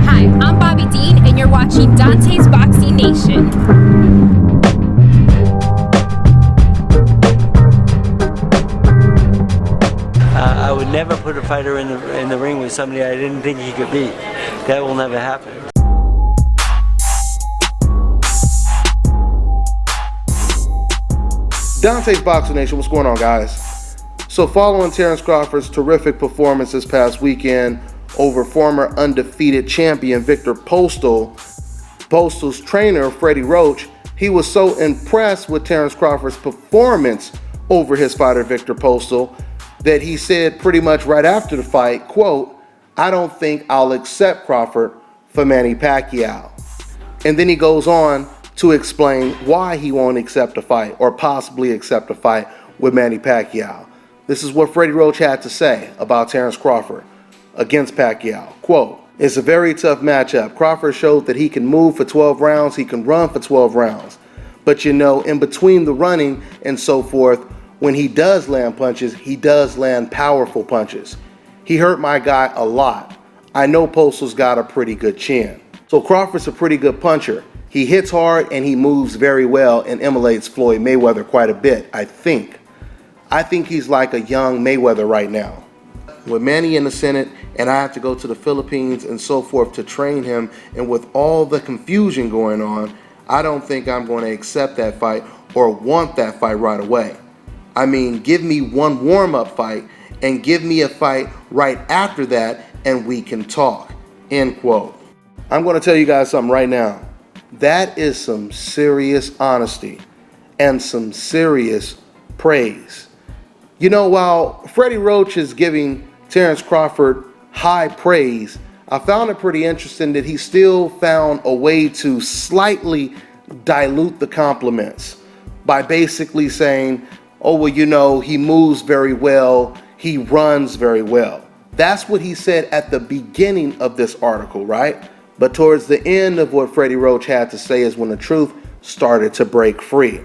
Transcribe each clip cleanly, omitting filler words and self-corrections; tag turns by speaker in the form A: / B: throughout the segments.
A: Hi, I'm Bobby Dean, and you're watching Dante's Boxing Nation.
B: I would never put a fighter in the ring with somebody I didn't think he could beat. That will never happen.
C: Dante's Boxing Nation, what's going on, guys? So following Terence Crawford's terrific performance this past weekend over former undefeated champion Victor Postol, Postol's trainer Freddie Roach, he was so impressed with Terence Crawford's performance over his fighter Victor Postol that he said pretty much right after the fight, quote, "I don't think I'll accept Crawford for Manny Pacquiao." And then he goes on to explain why he won't accept a fight or possibly accept a fight with Manny Pacquiao. This is what Freddie Roach had to say about Terence Crawford against Pacquiao. Quote, "It's a very tough matchup. Crawford showed that he can move for 12 rounds, he can run for 12 rounds. But you know, in between the running and so forth, when he does land punches, he does land powerful punches. He hurt my guy a lot. I know Postol's got a pretty good chin." So Crawford's a pretty good puncher. He hits hard and he moves very well and emulates Floyd Mayweather quite a bit, I think. I think he's like a young Mayweather right now. With Manny in the Senate and I have to go to the Philippines and so forth to train him, and with all the confusion going on, I don't think I'm going to accept that fight or want that fight right away. I mean, give me one warm-up fight and give me a fight right after that and we can talk, end quote. I'm going to tell you guys something right now. That is some serious honesty and some serious praise. You know, while Freddie Roach is giving Terence Crawford high praise, I found it pretty interesting that he still found a way to slightly dilute the compliments by basically saying, oh, well, you know, he moves very well, he runs very well. That's what he said at the beginning of this article, right? But towards the end of what Freddie Roach had to say is when the truth started to break free.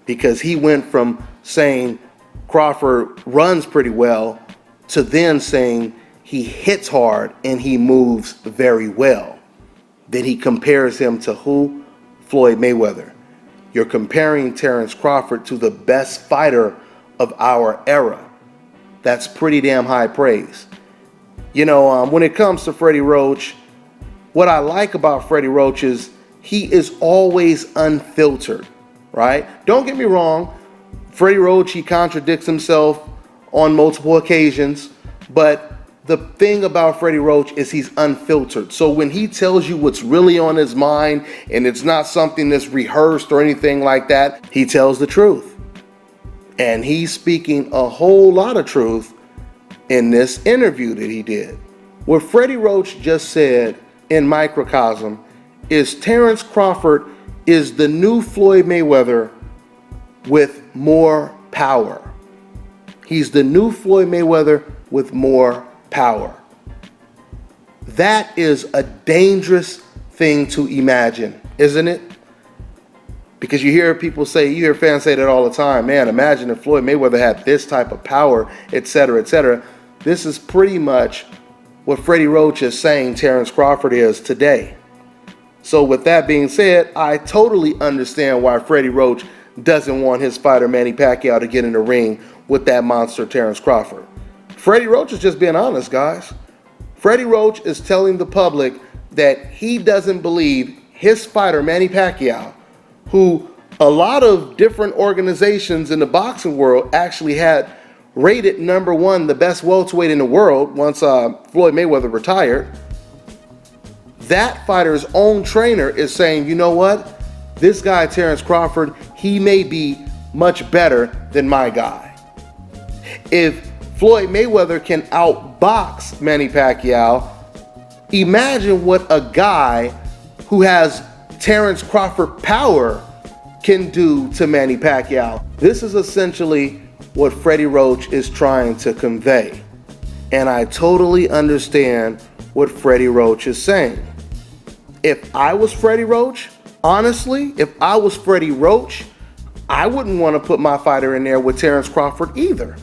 C: Because he went from saying Crawford runs pretty well to then saying he hits hard and he moves very well. Then he compares him to who? Floyd Mayweather. You're comparing Terence Crawford to the best fighter of our era. That's pretty damn high praise. You know, when it comes to Freddie Roach, what I like about Freddie Roach is he is always unfiltered, right? Don't get me wrong, Freddie Roach, he contradicts himself on multiple occasions, but the thing about Freddie Roach is he's unfiltered. So when he tells you what's really on his mind and it's not something that's rehearsed or anything like that, he tells the truth. And he's speaking a whole lot of truth in this interview that he did. What Freddie Roach just said in microcosm is Terence Crawford is the new Floyd Mayweather with more power. He's the new Floyd Mayweather with more power. That is a dangerous thing to imagine, isn't it? Because you hear people say, you hear fans say that all the time, man, imagine if Floyd Mayweather had this type of power, etc., etc. This is pretty much what Freddie Roach is saying Terence Crawford is today. So with that being said, I totally understand why Freddie Roach doesn't want his fighter Manny Pacquiao to get in the ring with that monster Terence Crawford. Freddie Roach is just being honest, guys. Freddie Roach is telling the public that he doesn't believe his fighter Manny Pacquiao, who a lot of different organizations in the boxing world actually had rated number one, the best welterweight in the world once Floyd Mayweather retired. That fighter's own trainer is saying, you know what? This guy, Terence Crawford, he may be much better than my guy. If Floyd Mayweather can outbox Manny Pacquiao, imagine what a guy who has Terence Crawford power can do to Manny Pacquiao. This is essentially what Freddie Roach is trying to convey. And I totally understand what Freddie Roach is saying. If I was Freddie Roach, honestly, if I was Freddie Roach, I wouldn't want to put my fighter in there with Terence Crawford either.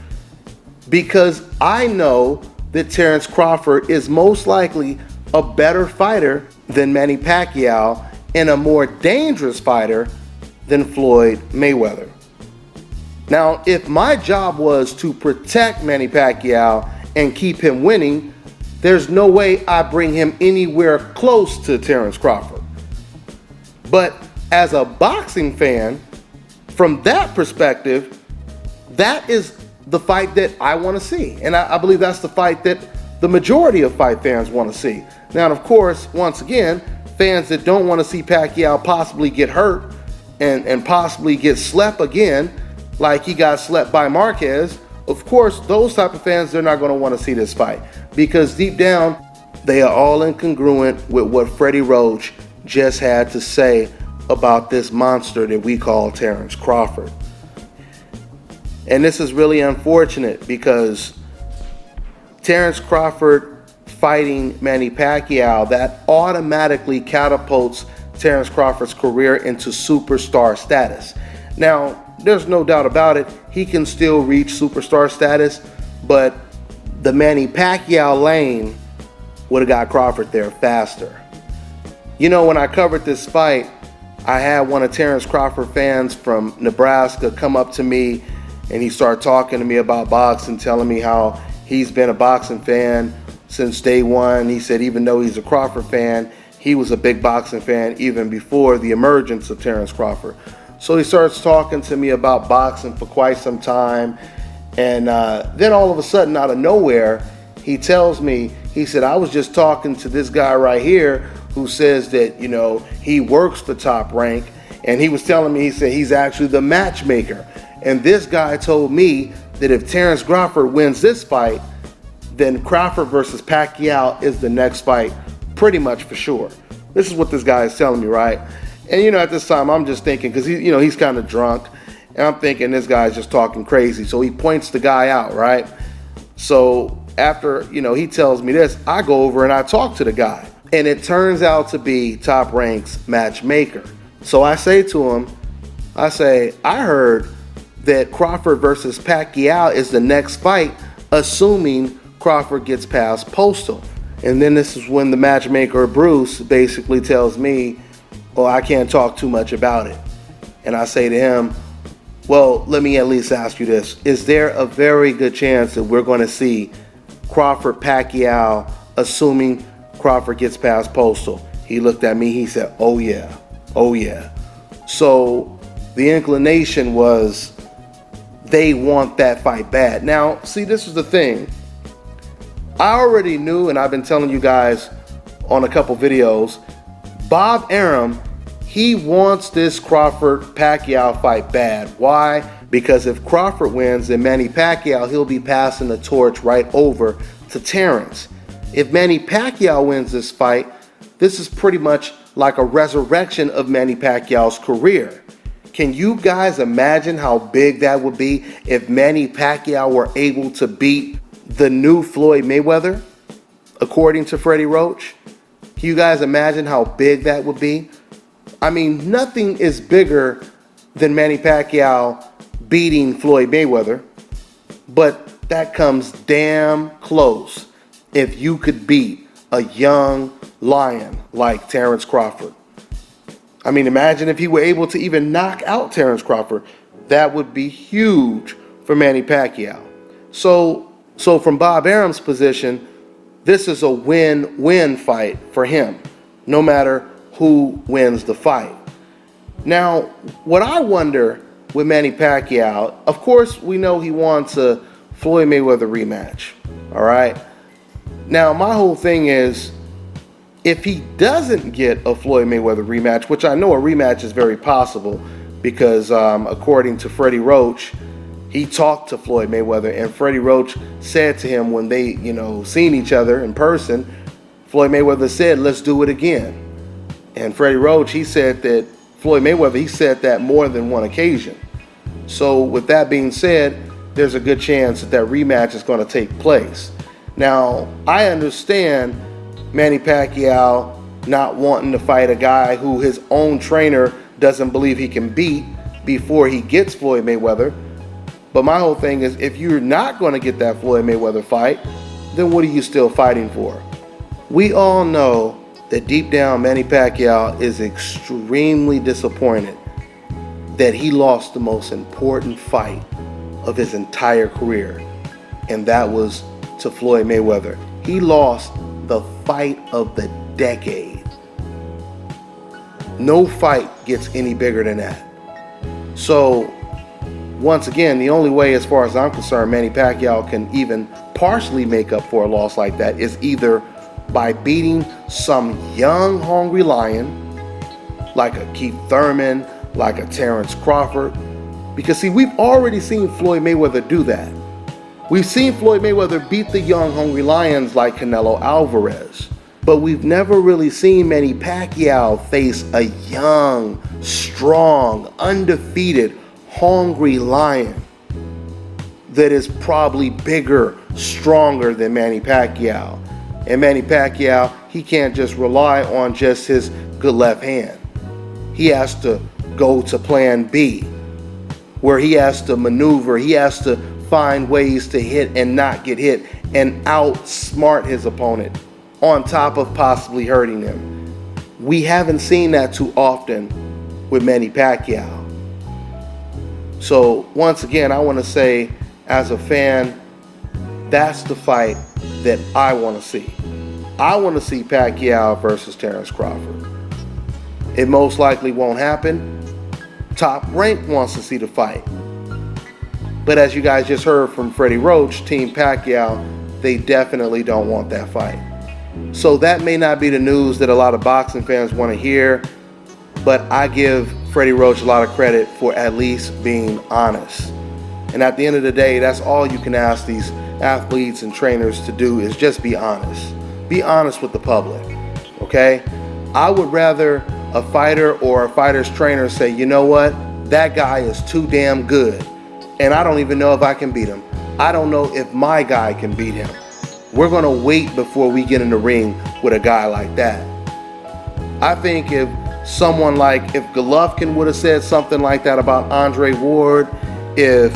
C: because I know that Terrence Crawford is most likely a better fighter than Manny Pacquiao and a more dangerous fighter than Floyd Mayweather. Now, if my job was to protect Manny Pacquiao and keep him winning, there's no way I bring him anywhere close to Terrence Crawford. But as a boxing fan, from that perspective, that is the fight that I want to see. And I believe that's the fight that the majority of fight fans want to see. Now, of course, once again, fans that don't want to see Pacquiao possibly get hurt and possibly get slept again, like he got slept by Marquez, of course, those type of fans, they're not going to want to see this fight, because deep down, they are all incongruent with what Freddie Roach just had to say about this monster that we call Terrence Crawford. And this is really unfortunate, because Terrence Crawford fighting Manny Pacquiao, that automatically catapults Terrence Crawford's career into superstar status. Now, there's no doubt about it, he can still reach superstar status, but the Manny Pacquiao lane would have got Crawford there faster. You know, when I covered this fight, I had one of Terrence Crawford fans from Nebraska come up to me, and he started talking to me about boxing, telling me how he's been a boxing fan since day one. He said even though he's a Crawford fan, he was a big boxing fan even before the emergence of Terrence Crawford. So he starts talking to me about boxing for quite some time, and then all of a sudden, out of nowhere, he tells me, he said, I was just talking to this guy right here who says that, you know, he works for Top Rank, and he was telling me, he said he's actually the matchmaker. And this guy told me that if Terrence Crawford wins this fight, then Crawford versus Pacquiao is the next fight, pretty much for sure. This is what this guy is telling me, right? And you know, at this time, I'm just thinking, because he's kind of drunk, and I'm thinking this guy's just talking crazy. So he points the guy out, right? So after he tells me this, I go over and I talk to the guy, and it turns out to be Top Rank's matchmaker. So I say to him, I heard that Crawford versus Pacquiao is the next fight, assuming Crawford gets past Postal. And then this is when the matchmaker, Bruce, basically tells me, oh, I can't talk too much about it. And I say to him, well, let me at least ask you this. Is there a very good chance that we're going to see Crawford Pacquiao, assuming Crawford gets past Postal? He looked at me, he said, oh yeah. So the inclination was they want that fight bad. Now, see, this is the thing. I already knew, and I've been telling you guys on a couple videos, Bob Arum, he wants this Crawford-Pacquiao fight bad. Why? Because if Crawford wins, then Manny Pacquiao, he'll be passing the torch right over to Terrence. If Manny Pacquiao wins this fight, this is pretty much like a resurrection of Manny Pacquiao's career. Can you guys imagine how big that would be if Manny Pacquiao were able to beat the new Floyd Mayweather, according to Freddie Roach? Can you guys imagine how big that would be? I mean, nothing is bigger than Manny Pacquiao beating Floyd Mayweather, but that comes damn close if you could beat a young lion like Terrence Crawford. I mean, imagine if he were able to even knock out Terrence Crawford. That would be huge for Manny Pacquiao. So from Bob Arum's position, this is a win-win fight for him, no matter who wins the fight. Now, what I wonder with Manny Pacquiao, of course, we know he wants a Floyd Mayweather rematch, all right? Now, my whole thing is, if he doesn't get a Floyd Mayweather rematch, which I know a rematch is very possible, because according to Freddie Roach, he talked to Floyd Mayweather, and Freddie Roach said to him when they, seen each other in person, Floyd Mayweather said, let's do it again. And Freddie Roach, he said that Floyd Mayweather, he said that more than one occasion. So with that being said, there's a good chance that rematch is going to take place. Now, I understand Manny Pacquiao not wanting to fight a guy who his own trainer doesn't believe he can beat before he gets Floyd Mayweather. But my whole thing is, if you're not going to get that Floyd Mayweather fight, then what are you still fighting for? We all know that deep down Manny Pacquiao is extremely disappointed that he lost the most important fight of his entire career, and that was to Floyd Mayweather. He lost the fight of the decade. No fight gets any bigger than that. So, once again, the only way, as far as I'm concerned, Manny Pacquiao can even partially make up for a loss like that is either by beating some young, hungry lion, like a Keith Thurman, like a Terrence Crawford. Because, see, we've already seen Floyd Mayweather do that. We've seen Floyd Mayweather beat the young, hungry lions like Canelo Alvarez. But we've never really seen Manny Pacquiao face a young, strong, undefeated, hungry lion that is probably bigger, stronger than Manny Pacquiao. And Manny Pacquiao, he can't just rely on just his good left hand. He has to go to plan B, where he has to maneuver, he has to find ways to hit and not get hit and outsmart his opponent on top of possibly hurting him. We haven't seen that too often with Manny Pacquiao. So once again, I want to say, as a fan, that's the fight that I want to see. I want to see Pacquiao versus Terrence Crawford. It most likely won't happen. Top Rank wants to see the fight. But as you guys just heard from Freddie Roach, Team Pacquiao, they definitely don't want that fight. So that may not be the news that a lot of boxing fans want to hear, but I give Freddie Roach a lot of credit for at least being honest. And at the end of the day, that's all you can ask these athletes and trainers to do, is just be honest. Be honest with the public, okay? I would rather a fighter or a fighter's trainer say, you know what, that guy is too damn good, and I don't even know if I can beat him. I don't know if my guy can beat him. We're going to wait before we get in the ring with a guy like that. I think if someone like, if Golovkin would have said something like that about Andre Ward, if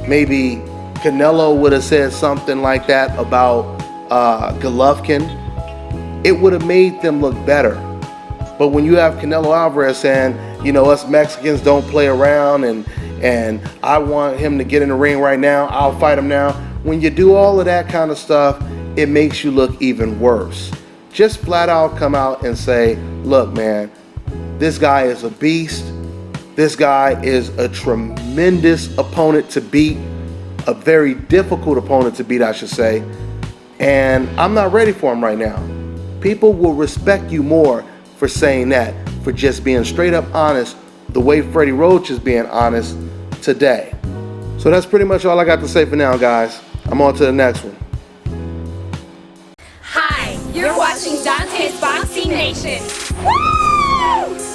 C: maybe Canelo would have said something like that about Golovkin, it would have made them look better. But when you have Canelo Alvarez saying, you know, us Mexicans don't play around, and I want him to get in the ring right now, I'll fight him now. When you do all of that kind of stuff, it makes you look even worse. Just flat out come out and say, look, man, this guy is a beast. This guy is a tremendous opponent to beat, a very difficult opponent to beat, I should say. And I'm not ready for him right now. People will respect you more for saying that, for just being straight up honest, the way Freddie Roach is being honest today. So that's pretty much all I got to say for now, guys. I'm on to the next one.
A: Hi, you're watching DONTAE'S Boxing Nation. Woo!